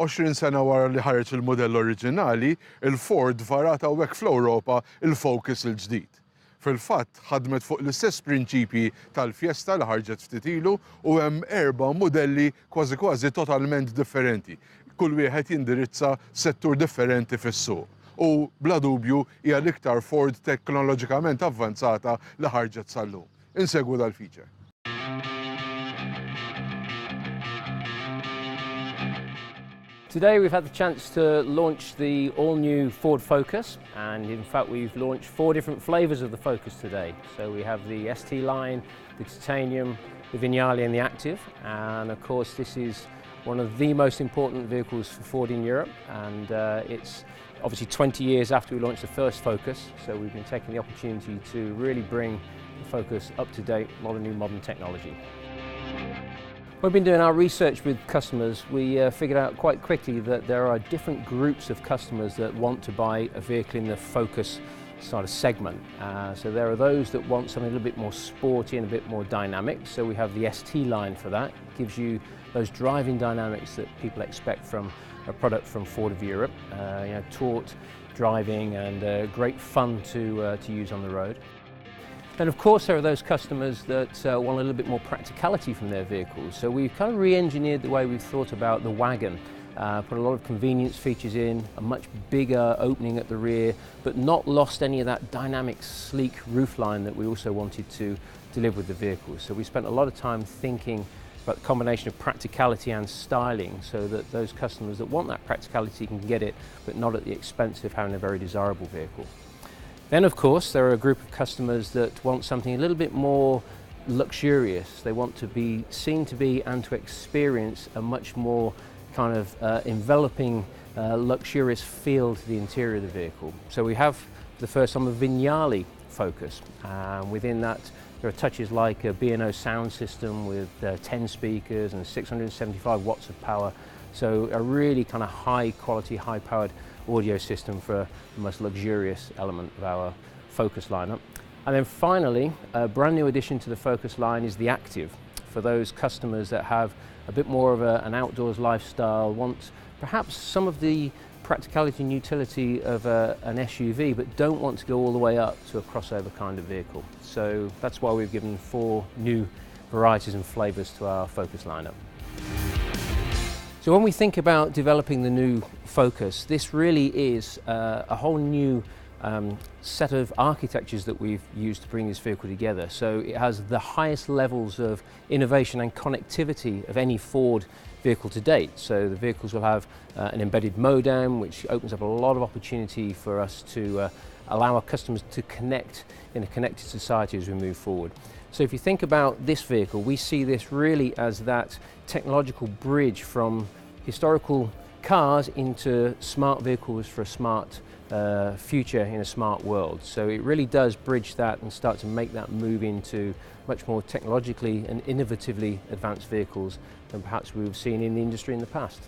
20 sena wara li ħareġ il-modell oriġinali, il-Ford varata hawnhekk fl-Ewropa il-Focus il-ġdid. Fil-fatt ħadmet fuq l-istess prinċipji tal-Fiesta li ħarġet ftit ilu u hemm 4 modelli kważi totalment differenti. Kull wieħed jindirizza settur differenti fis-suq. U bla dubju hija l-iktar Ford teknoloġikament avvanzata li ħarġet sal-lum. Insegwu dal-feature. Today we've had the chance to launch the all-new Ford Focus, and in fact we've launched 4 different flavours of the Focus today. So we have the ST line, the Titanium, the Vignale and the Active, and of course this is one of the most important vehicles for Ford in Europe, and it's obviously 20 years after we launched the first Focus, so we've been taking the opportunity to really bring the Focus up to date, modern technology. We've been doing our research with customers. We figured out quite quickly that there are different groups of customers that want to buy a vehicle in the Focus sort of segment. So there are those that want something a little bit more sporty and a bit more dynamic. So we have the ST line for that. It gives you those driving dynamics that people expect from a product from Ford of Europe. Taut driving and great fun to use on the road. And of course there are those customers that want a little bit more practicality from their vehicles. So we've kind of re-engineered the way we've thought about the wagon. Put a lot of convenience features in, a much bigger opening at the rear, but not lost any of that dynamic, sleek roofline that we also wanted to deliver with the vehicle. So we spent a lot of time thinking about the combination of practicality and styling so that those customers that want that practicality can get it, but not at the expense of having a very desirable vehicle. Then of course there are a group of customers that want something a little bit more luxurious. They want to be seen to be and to experience a much more kind of enveloping, luxurious feel to the interior of the vehicle. So we have for the first time a Vignale Focus. Within that there are touches like a B&O sound system with 10 speakers and 675 watts of power. So a really kind of high quality, high powered audio system for the most luxurious element of our Focus lineup. And then finally, a brand new addition to the Focus line is the Active. For those customers that have a bit more of an outdoors lifestyle, want perhaps some of the practicality and utility of an SUV, but don't want to go all the way up to a crossover kind of vehicle. So that's why we've given 4 new varieties and flavours to our Focus lineup. So when we think about developing the new Focus, this really is a whole new set of architectures that we've used to bring this vehicle together. So it has the highest levels of innovation and connectivity of any Ford vehicle to date. So the vehicles will have an embedded modem, which opens up a lot of opportunity for us to allow our customers to connect in a connected society as we move forward. So if you think about this vehicle, we see this really as that technological bridge from historical cars into smart vehicles for a smart future in a smart world. So it really does bridge that and start to make that move into much more technologically and innovatively advanced vehicles than perhaps we've seen in the industry in the past.